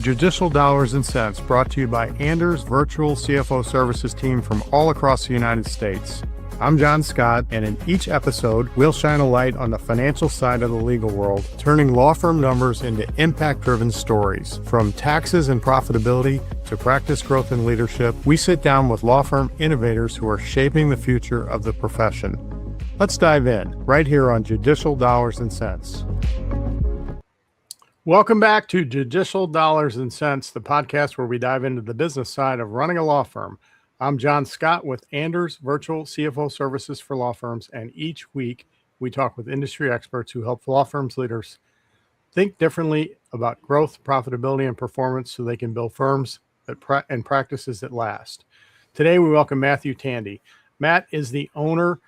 Judicial Dollars and Cents, brought to you by Anders Virtual CFO Services team from all across the United States. I'm John Scott, and in each episode, we'll shine a light on the financial side of the legal world, turning law firm numbers into impact-driven stories. From taxes and profitability to practice growth and leadership, we sit down with law firm innovators who are shaping the future of the profession. Let's dive in, right here on Judicial Dollars and Cents. Welcome back to Judicial Dollars and Cents, the podcast where we dive into the business side of running a law firm. I'm John Scott with Anders Virtual CFO Services for law firms, and each week we talk with industry experts who help law firms leaders think differently about growth, profitability, and performance so they can build firms and practices that last. Today we welcome Matthew Tandy. Matt is the owner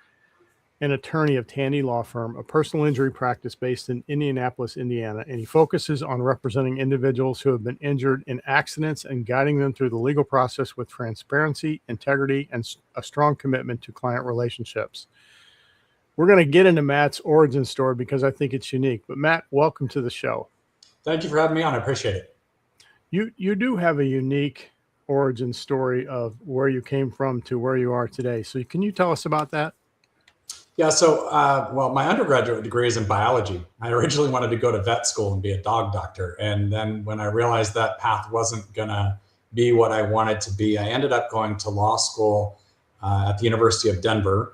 and attorney of Tandy Law Firm, a personal injury practice based in Indianapolis, Indiana, and he focuses on representing individuals who have been injured in accidents and guiding them through the legal process with transparency, integrity, and a strong commitment to client relationships. We're going to get into Matt's origin story because I think it's unique. But Matt, welcome to the show. Thank you for having me on. I appreciate it. You do have a unique origin story of where you came from to where you are today. So can you tell us about that? Yeah, so, my undergraduate degree is in biology. I originally wanted to go to vet school and be a dog doctor. And then when I realized that path wasn't going to be what I wanted to be, I ended up going to law school at the University of Denver.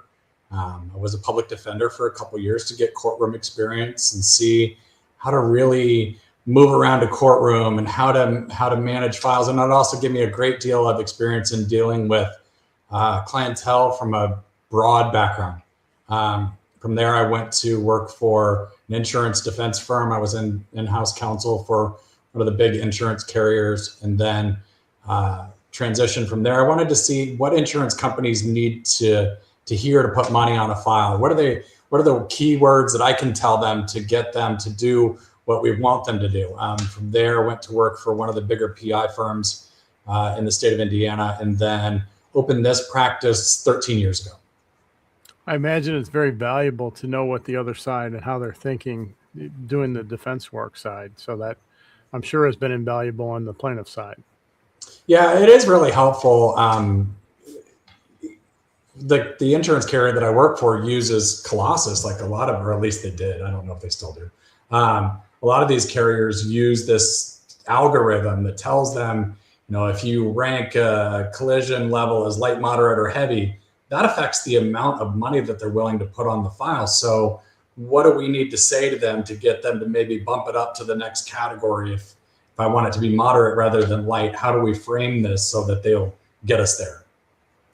I was a public defender for a couple of years to get courtroom experience and see how to really move around a courtroom and how to manage files. And it also gave me a great deal of experience in dealing with clientele from a broad background. From there, I went to work for an insurance defense firm. I was in-house counsel for one of the big insurance carriers, and then transitioned from there. I wanted to see what insurance companies need to hear to put money on a file. What are the keywords that I can tell them to get them to do what we want them to do? From there, I went to work for one of the bigger PI firms in the state of Indiana, and then opened this practice 13 years ago. I imagine it's very valuable to know what the other side and how they're thinking, doing the defense work side. So that I'm sure has been invaluable on the plaintiff side. Yeah, it is really helpful. The insurance carrier that I work for uses Colossus, like a lot of, or at least they did. I don't know if they still do. A lot of these carriers use this algorithm that tells them, if you rank a collision level as light, moderate, or heavy, that affects the amount of money that they're willing to put on the file. So what do we need to say to them to get them to maybe bump it up to the next category? If I want it to be moderate rather than light, how do we frame this so that they'll get us there?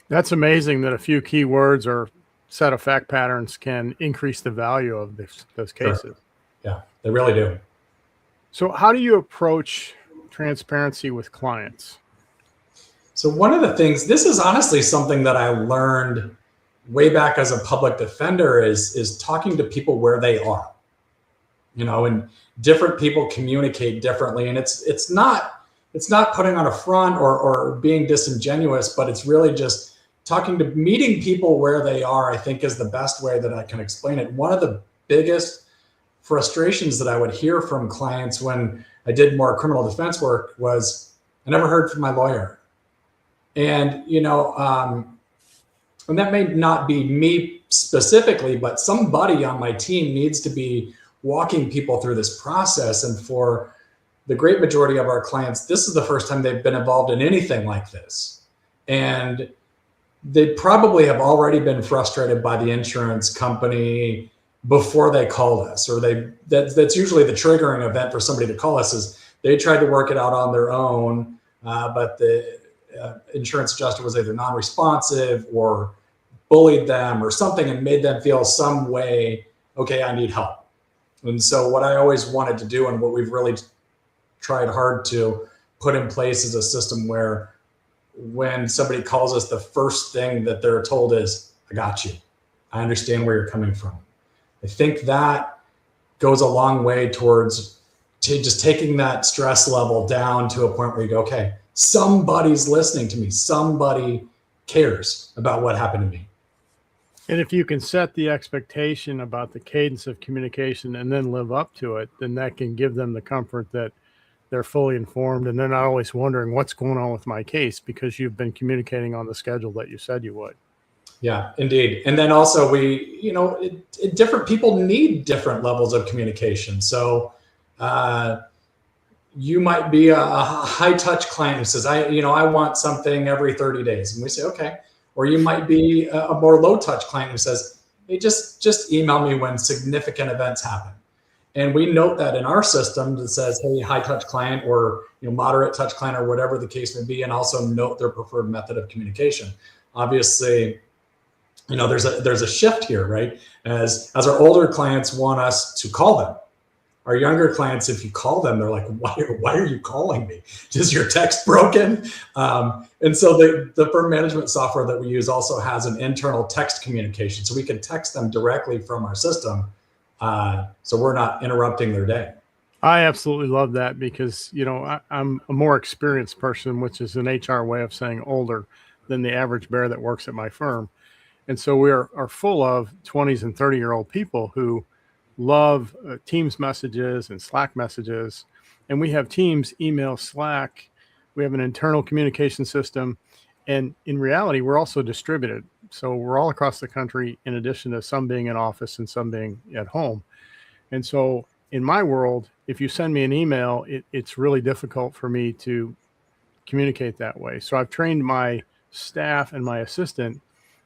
That's amazing that a few keywords or set of fact patterns can increase the value of those cases. Sure. Yeah, they really do. So how do you approach transparency with clients? So one of the things, this is honestly something that I learned way back as a public defender is talking to people where they are, and different people communicate differently. And it's not putting on a front or being disingenuous, but it's really just meeting people where they are, I think is the best way that I can explain it. One of the biggest frustrations that I would hear from clients when I did more criminal defense work was, I never heard from my lawyer. And, and that may not be me specifically, but somebody on my team needs to be walking people through this process. And for the great majority of our clients, this is the first time they've been involved in anything like this. And they probably have already been frustrated by the insurance company before they called us, or that's usually the triggering event for somebody to call us, is they tried to work it out on their own, but the insurance adjuster was either non-responsive or bullied them or something and made them feel some way, okay, I need help. And so what I always wanted to do, and what we've really tried hard to put in place, is a system where when somebody calls us, the first thing that they're told is, I got you. I understand where you're coming from. I think that goes a long way towards just taking that stress level down to a point where you go, okay, somebody's listening to me. Somebody cares about what happened to me. And if you can set the expectation about the cadence of communication and then live up to it, then that can give them the comfort that they're fully informed and they're not always wondering what's going on with my case because you've been communicating on the schedule that you said you would. Yeah, indeed. And then also different people need different levels of communication. So you might be a high touch client who says, I want something every 30 days. And we say, okay. Or you might be a more low touch client who says, hey, just email me when significant events happen. And we note that in our system that says, hey, high touch client or moderate touch client or whatever the case may be, and also note their preferred method of communication. Obviously, there's a shift here, right? As our older clients want us to call them. Our younger clients, if you call them, they're like, why are you calling me? Is your text broken? And so the firm management software that we use also has an internal text communication. So we can text them directly from our system. So we're not interrupting their day. I absolutely love that because, I'm a more experienced person, which is an HR way of saying older than the average bear that works at my firm. And so we are full of 20s and 30-year-old people who love Teams messages and Slack messages. And we have Teams, email, Slack. We have an internal communication system. And in reality, we're also distributed. So we're all across the country, in addition to some being in office and some being at home. And so in my world, if you send me an email, it's really difficult for me to communicate that way. So I've trained my staff and my assistant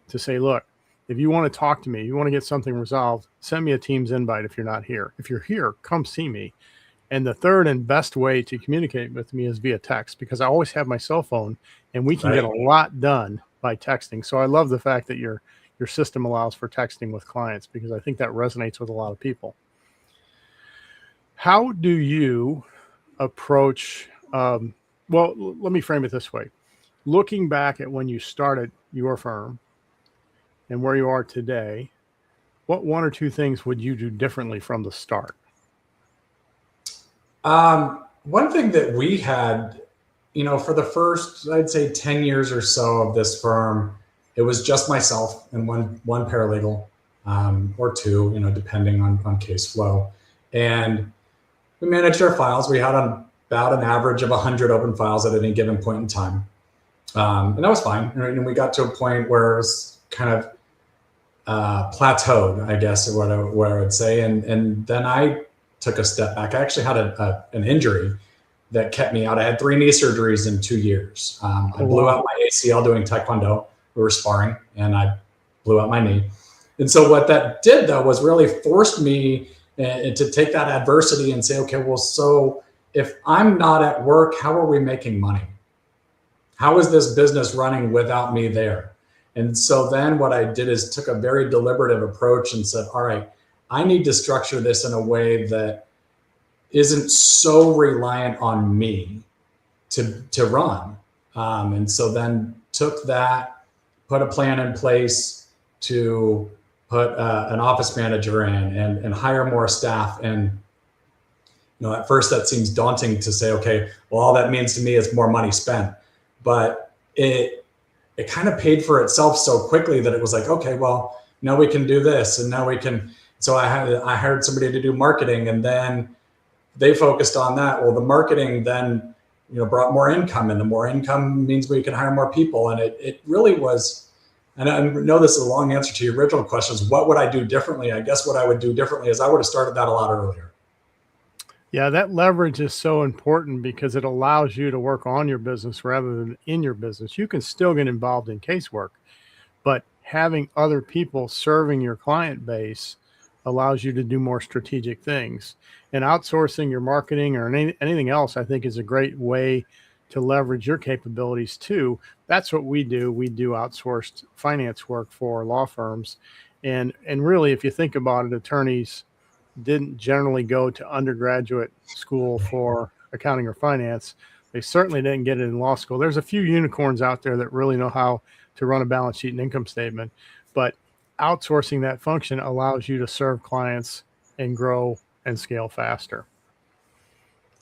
to say, look, if you want to talk to me, you want to get something resolved, send me a Teams invite if you're not here. If you're here, come see me. And the third and best way to communicate with me is via text, because I always have my cell phone and we can get a lot done by texting. So I love the fact that your system allows for texting with clients, because I think that resonates with a lot of people. How do you approach, well, let me frame it this way. Looking back at when you started your firm and where you are today, what one or two things would you do differently from the start? One thing that we had, for the first, I'd say 10 years or so of this firm, it was just myself and one paralegal, or two, depending on case flow. And we managed our files. We had about an average of 100 open files at any given point in time. And that was fine. And we got to a point where it was kind of plateaued, I guess, or what I would say. And then I took a step back. I actually had an injury that kept me out. I had 3 knee surgeries in 2 years. I blew out my ACL doing Taekwondo. We were sparring and I blew out my knee. And so what that did, though, was really forced me to take that adversity and say, okay, well, so if I'm not at work, how are we making money? How is this business running without me there? And so then what I did is took a very deliberative approach and said, all right, I need to structure this in a way that isn't so reliant on me to run. And so then took that, put a plan in place to put an office manager in and hire more staff. And at first that seems daunting to say, okay, well, all that means to me is more money spent. But it kind of paid for itself so quickly that it was like, okay, well, now we can do this, and now we can. So I hired somebody to do marketing, and then they focused on that. Well, the marketing then, brought more income, and the more income means we can hire more people. And it really was. And I know this is a long answer to your original questions. What would I do differently? I guess what I would do differently is I would have started that a lot earlier. Yeah, that leverage is so important because it allows you to work on your business rather than in your business. You can still get involved in casework, but having other people serving your client base allows you to do more strategic things. And outsourcing your marketing or anything else, I think, is a great way to leverage your capabilities too. That's what we do. We do outsourced finance work for law firms. And really, if you think about it, attorneys didn't generally go to undergraduate school for accounting or finance. They certainly didn't get it in law school. There's a few unicorns out there that really know how to run a balance sheet and income statement, but outsourcing that function allows you to serve clients and grow and scale faster.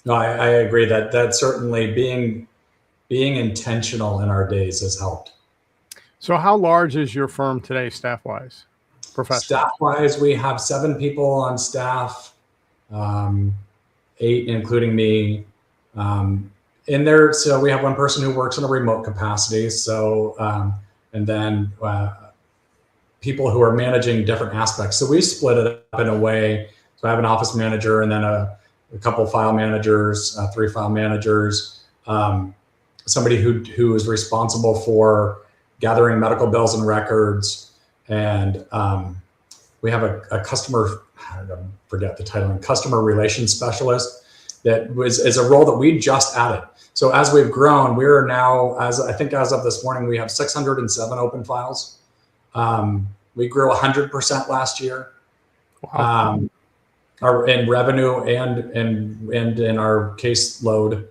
No, I agree that certainly being intentional in our days has helped. So how large is your firm today, staff-wise? Staff-wise, we have 7 people on staff, 8 including me. In there, so we have one person who works in a remote capacity. So, and then people who are managing different aspects. So we split it up in a way. So I have an office manager and then a couple file managers, 3 file managers, somebody who is responsible for gathering medical bills and records. And we have a customer, I forget the title, customer relations specialist that is a role that we just added. So as we've grown, we are now, as of this morning, we have 607 open files. We grew 100% last year. Wow. In revenue and in our caseload.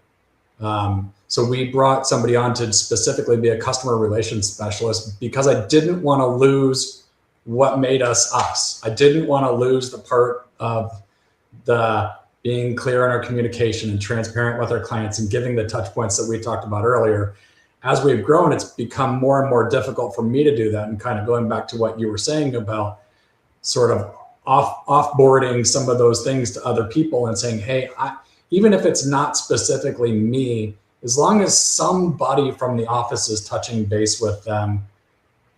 So we brought somebody on to specifically be a customer relations specialist because I didn't want to lose what made us us. I didn't want to lose the part of the being clear in our communication and transparent with our clients and giving the touch points that we talked about earlier. As we've grown, it's become more and more difficult for me to do that. And kind of going back to what you were saying about sort of offboarding some of those things to other people and saying, hey, even if it's not specifically me, as long as somebody from the office is touching base with them,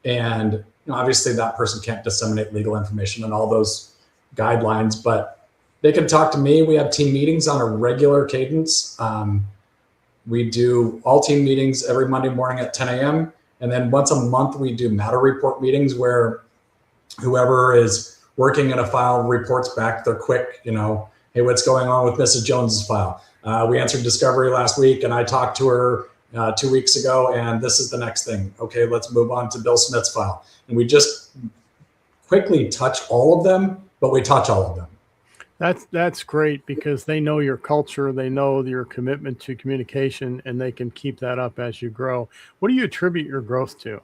and obviously that person can't disseminate legal information and all those guidelines, but they can talk to me. We have team meetings on a regular cadence. We do all team meetings every Monday morning at 10 a.m. And then once a month, we do matter report meetings where whoever is working in a file reports back their quick, hey, what's going on with Mrs. Jones's file? We answered discovery last week and I talked to her 2 weeks ago and this is the next thing. Okay, let's move on to Bill Smith's file. And we just quickly touch all of them, but we touch all of them. That's great because they know your culture, they know your commitment to communication, and they can keep that up as you grow. What do you attribute your growth to?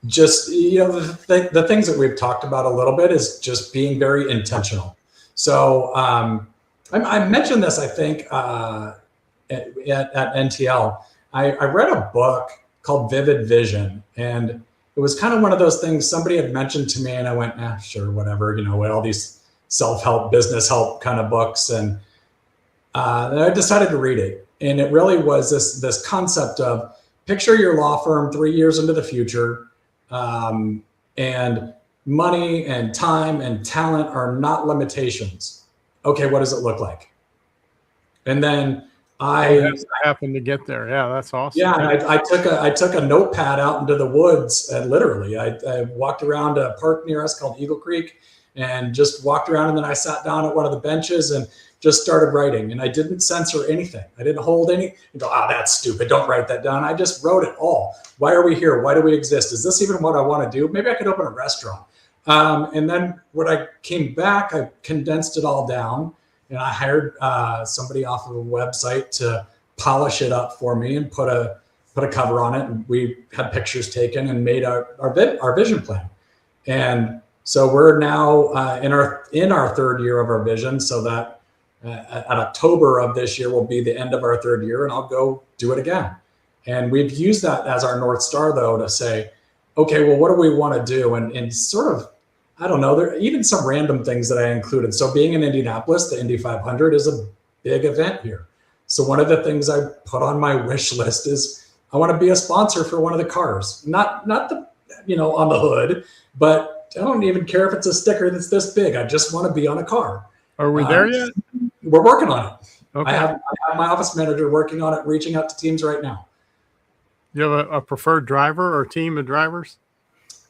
Just, the things that we've talked about a little bit is just being very intentional. So I mentioned this, I think, at NTL. I read a book called Vivid Vision, and it was kind of one of those things somebody had mentioned to me, and I went, sure, whatever, with all these self-help, business help kind of books. And I decided to read it. And it really was this concept of picture your law firm 3 years into the future, and money and time and talent are not limitations. Okay, what does it look like? And then I happened to get there. Yeah, that's awesome. Yeah, I took a notepad out into the woods, and literally I walked around a park near us called Eagle Creek and just walked around, and then I sat down at one of the benches and just started writing, and I didn't censor anything. I didn't hold any and go, that's stupid, don't write that down. I just wrote it all. Why are we here? Why do we exist? Is this even what I want to do? Maybe I could open a restaurant. And then when I came back, I condensed it all down, and I hired somebody off of a website to polish it up for me and put a cover on it. And we had pictures taken and made our vision plan. And so we're now in our third year of our vision. So that at October of this year will be the end of our third year, and I'll go do it again. And we've used that as our North Star, though, to say, okay, well, what do we want to do? And sort of, I don't know, there are even some random things that I included. So being in Indianapolis, the Indy 500 is a big event here. So one of the things I put on my wish list is I want to be a sponsor for one of the cars, not the, on the hood, but I don't even care if it's a sticker that's this big. I just want to be on a car. Are we there yet? We're working on it. Okay. I have my office manager working on it, reaching out to teams right now. You have a preferred driver or team of drivers?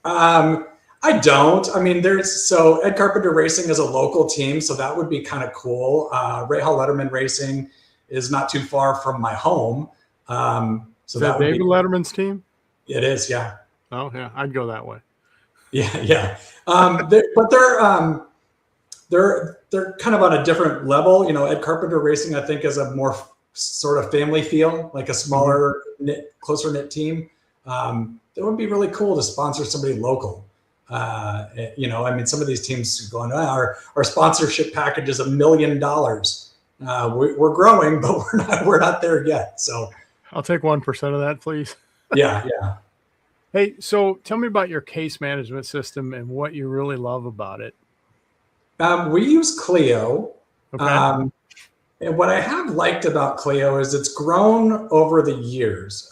I don't. I mean, so Ed Carpenter Racing is a local team, so that would be kind of cool. Ray Hall Letterman Racing is not too far from my home. So that would David Letterman's team? It is, yeah. Oh, yeah. I'd go that way. Yeah. But they're kind of on a different level. Ed Carpenter Racing, I think, is a more sort of family feel, like a smaller, closer knit team. It would be really cool to sponsor somebody local. I mean, some of these teams are going, our sponsorship package is $1 million. We're growing, but we're not there yet. So I'll take 1% of that, please. Yeah. Hey, so tell me about your case management system and what you really love about it. We use Clio. Okay. And what I have liked about Clio is it's grown over the years.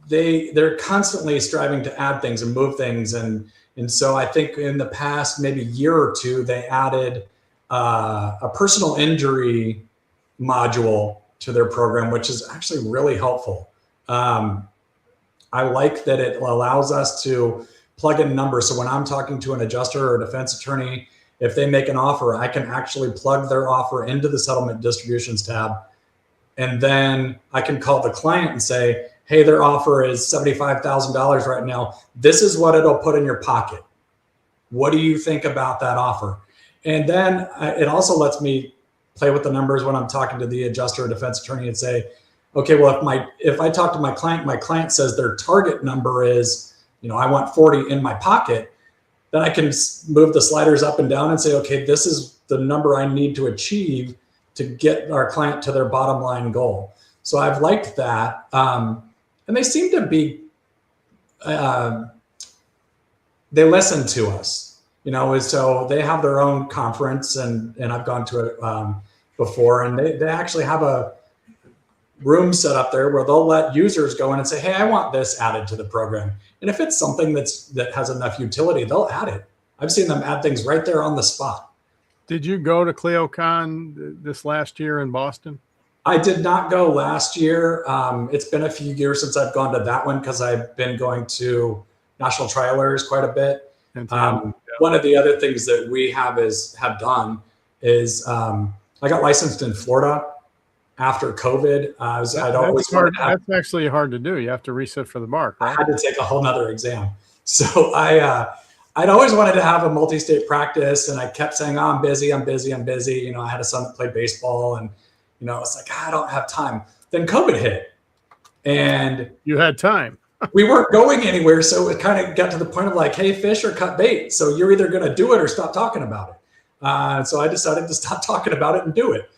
They're constantly striving to add things and move things, and so I think in the past maybe year or two they added a personal injury module to their program, which is actually really helpful. I like that it allows us to plug in numbers. So when I'm talking to an adjuster or a defense attorney, if they make an offer, I can actually plug their offer into the settlement distributions tab. And then I can call the client and say, hey, their offer is $75,000 right now. This is what it'll put in your pocket. What do you think about that offer? And then it also lets me play with the numbers when I'm talking to the adjuster or defense attorney and say, okay, well, if I talk to my client says their target number is, I want 40 in my pocket, then I can move the sliders up and down and say, okay, this is the number I need to achieve to get our client to their bottom line goal. So I've liked that. And they seem to be, they listen to us, so they have their own conference and I've gone to it before, and they actually have a room set up there where they'll let users go in and say, hey, I want this added to the program. And if it's something that has enough utility, they'll add it. I've seen them add things right there on the spot. Did you go to ClioCon this last year in Boston? I did not go last year. It's been a few years since I've gone to that one because I've been going to National Trialers quite a bit. One of the other things that we have done is I got licensed in Florida after COVID. That's actually hard to do. You have to resit for the bar, right? I had to take a whole nother exam. So I'd always wanted to have a multi-state practice, and I kept saying, I'm busy. I had a son that played baseball, and it's like, I don't have time. Then COVID hit, and you had time. We weren't going anywhere, so it kind of got to the point of like, hey, fish or cut bait. So you're either going to do it or stop talking about it. So I decided to stop talking about it and do it.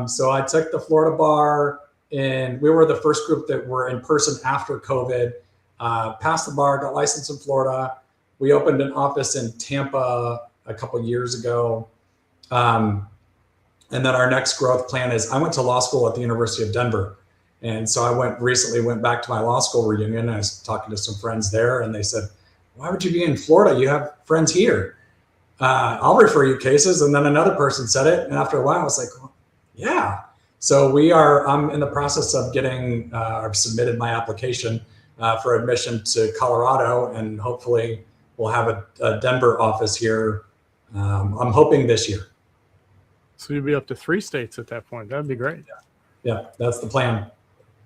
So I took the Florida bar, and we were the first group that were in person after COVID. Passed the bar, got licensed in Florida. We opened an office in Tampa a couple years ago. And then our next growth plan is I went to law school at the University of Denver. And so I recently went back to my law school reunion, and I was talking to some friends there, and they said, why would you be in Florida? You have friends here. I'll refer you cases. And then another person said it. And after a while, I was like, well, yeah. So I'm in the process of I've submitted my application for admission to Colorado, and hopefully we'll have a Denver office here. I'm hoping this year. So you'll be up to 3 states at that point. That'd be great. Yeah, that's the plan.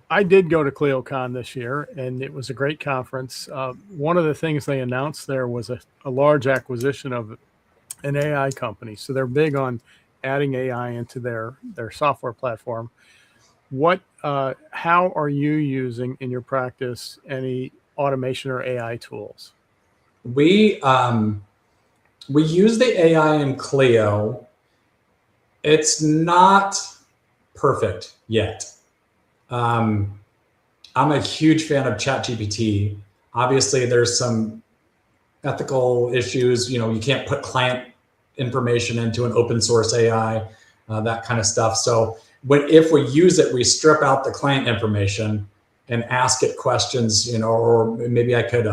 I did go to ClioCon this year, and it was a great conference. One of the things they announced there was a large acquisition of an AI company. So they're big on adding AI into their software platform. How are you using in your practice any automation or AI tools? We use the AI in Clio. It's not perfect yet. I'm a huge fan of ChatGPT. Obviously, there's some ethical issues. You can't put client information into an open source AI, that kind of stuff. So if we use it, we strip out the client information and ask it questions, or maybe I could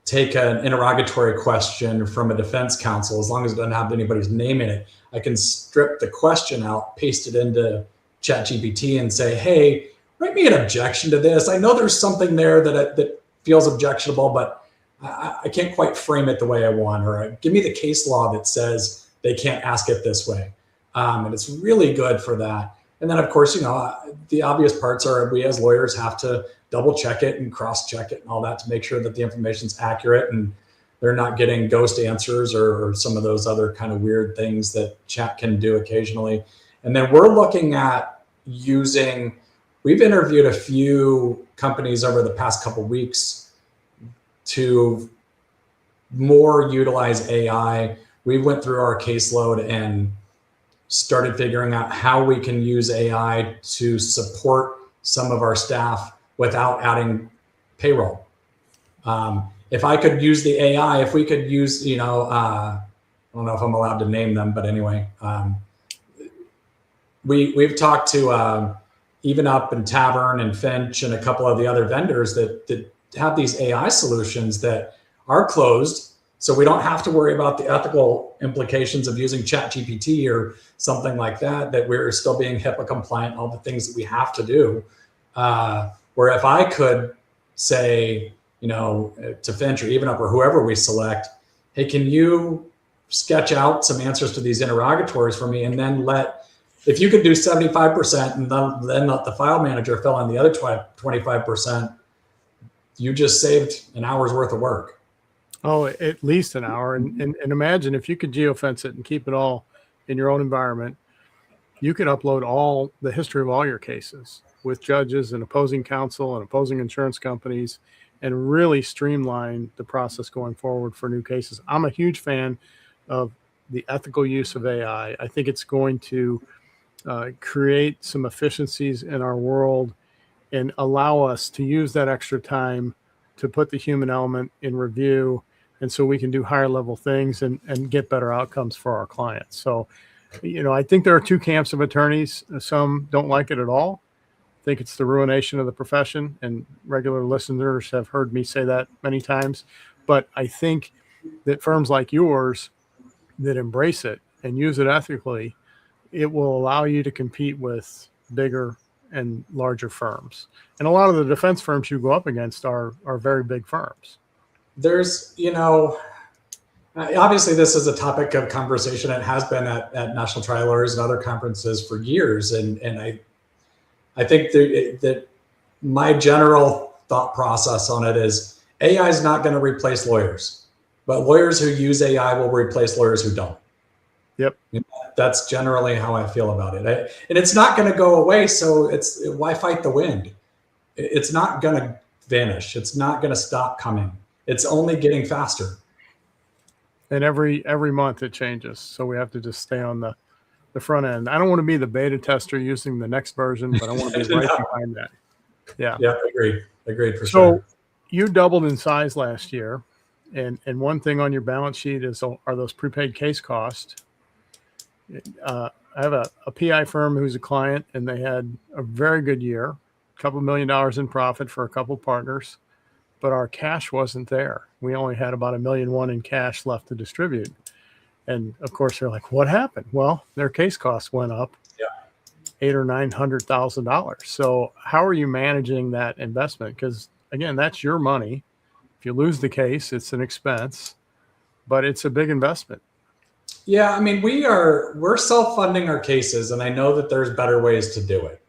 take an interrogatory question from a defense counsel. As long as it doesn't have anybody's name in it, I can strip the question out, paste it into ChatGPT and say, hey, write me an objection to this. I know there's something there that feels objectionable, but I can't quite frame it the way I want, or give me the case law that says they can't ask it this way. And it's really good for that. And then, of course, the obvious parts are we as lawyers have to double check it and cross check it and all that to make sure that the information's accurate and they're not getting ghost answers or some of those other kind of weird things that chat can do occasionally. And then we're looking at we've interviewed a few companies over the past couple of weeks to more utilize AI. We went through our caseload and started figuring out how we can use AI to support some of our staff without adding payroll. If I could use the AI, if we could use, I don't know if I'm allowed to name them, but anyway, we've talked to Even Up and Tavern and Finch and a couple of the other vendors that have these AI solutions that are closed. So we don't have to worry about the ethical implications of using ChatGPT or something like that, that we're still being HIPAA compliant, all the things that we have to do. Where if I could say, to Finch or Even Up or whoever we select, hey, can you sketch out some answers to these interrogatories for me? And then if you could do 75% and then let the file manager fill in the other 25%, you just saved an hour's worth of work. Oh, at least an hour. And imagine if you could geofence it and keep it all in your own environment, you could upload all the history of all your cases with judges and opposing counsel and opposing insurance companies and really streamline the process going forward for new cases. I'm a huge fan of the ethical use of AI. I think it's going to create some efficiencies in our world and allow us to use that extra time to put the human element in review. And so we can do higher level things and get better outcomes for our clients. So, I think there are two camps of attorneys. Some don't like it at all. I think it's the ruination of the profession, and regular listeners have heard me say that many times. But I think that firms like yours that embrace it and use it ethically, it will allow you to compete with bigger and larger firms. And a lot of the defense firms you go up against are very big firms. There's, obviously this is a topic of conversation. It has been at National Trial Lawyers and other conferences for years. And I think that my general thought process on it is AI is not going to replace lawyers, but lawyers who use AI will replace lawyers who don't. Yep. That's generally how I feel about it. And it's not going to go away. So why fight the wind? It's not going to vanish. It's not going to stop coming. It's only getting faster. And every month it changes. So we have to just stay on the front end. I don't want to be the beta tester using the next version, but I want to be right behind that. Yeah. Yeah, agreed for sure. So you doubled in size last year. And one thing on your balance sheet are those prepaid case costs. I have a PI firm who's a client, and they had a very good year, a couple $1 million in profit for a couple partners, but our cash wasn't there. We only had about $1.1 million in cash left to distribute. And of course they're like, what happened? Well, their case costs went up $800,000 or $900,000. So how are you managing that investment? Because again, that's your money. If you lose the case, it's an expense, but it's a big investment. Yeah, I mean, we're self-funding our cases, and I know that there's better ways to do it.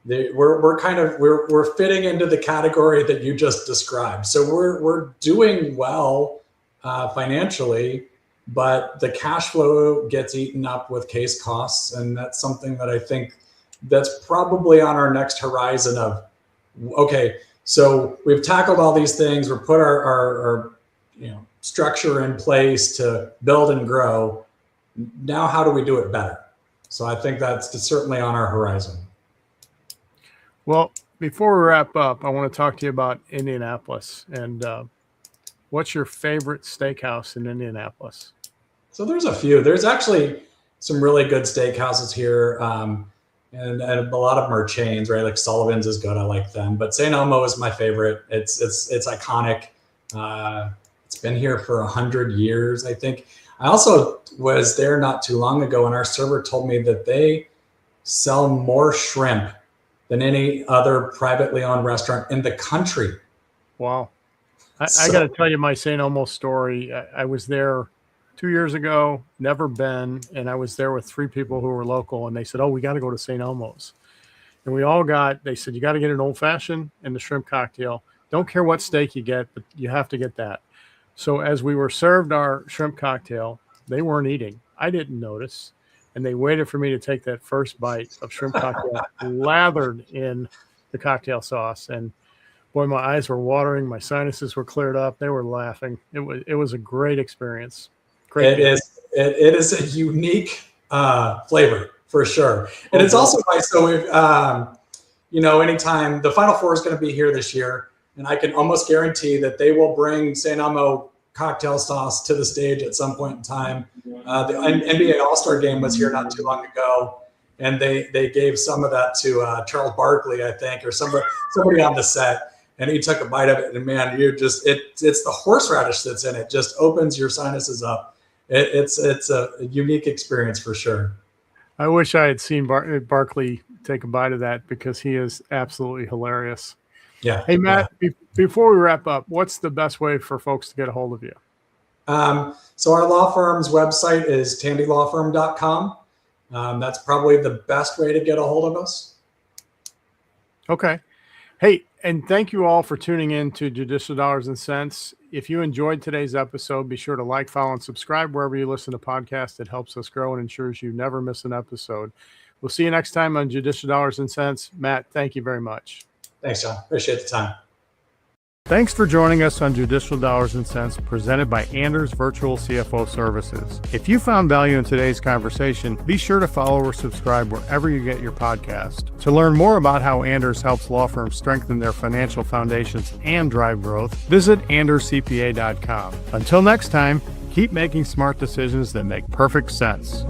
We're fitting into the category that you just described. So we're doing well financially, but the cash flow gets eaten up with case costs, and that's something that I think that's probably on our next horizon of, okay, so we've tackled all these things, we've put our structure in place to build and grow. Now, how do we do it better? So I think that's certainly on our horizon. Well, before we wrap up, I want to talk to you about Indianapolis. And what's your favorite steakhouse in Indianapolis? So there's a few. There's actually some really good steakhouses here. And a lot of them are chains, right? Like Sullivan's is good. I like them. But St. Elmo is my favorite. It's iconic. It's been here for 100 years, I think. I also was there not too long ago, and our server told me that they sell more shrimp than any other privately owned restaurant in the country. Wow. I got to tell you my St. Elmo story. I was there 2 years ago, never been, and I was there with 3 people who were local, and they said, oh, we got to go to St. Elmo's. And they said, you got to get an old fashioned and the shrimp cocktail. Don't care what steak you get, but you have to get that. So as we were served our shrimp cocktail, they weren't eating. I didn't notice. And they waited for me to take that first bite of shrimp cocktail lathered in the cocktail sauce. And boy, my eyes were watering. My sinuses were cleared up. They were laughing. It was a great experience. Great. It is a unique flavor for sure. And it's also nice. So anytime the Final Four is going to be here this year, and I can almost guarantee that they will bring St. Elmo cocktail sauce to the stage at some point in time. The NBA All-Star game was here not too long ago, and they gave some of that to Charles Barkley, I think, or somebody on the set, and he took a bite of it, and man, it's the horseradish that's in it, just opens your sinuses up. It's a unique experience for sure. I wish I had seen Barkley take a bite of that, because he is absolutely hilarious. Yeah. Hey, Matt, before we wrap up, what's the best way for folks to get a hold of you? So our law firm's website is tandylawfirm.com. That's probably the best way to get a hold of us. Okay. Hey, and thank you all for tuning in to Judicial Dollars and Cents. If you enjoyed today's episode, be sure to like, follow, and subscribe wherever you listen to podcasts. It helps us grow and ensures you never miss an episode. We'll see you next time on Judicial Dollars and Cents. Matt, thank you very much. Thanks, John. Appreciate the time. Thanks for joining us on Judicial Dollars and Cents, presented by Anders Virtual CFO Services. If you found value in today's conversation, be sure to follow or subscribe wherever you get your podcast. To learn more about how Anders helps law firms strengthen their financial foundations and drive growth, visit anderscpa.com. Until next time, keep making smart decisions that make perfect sense.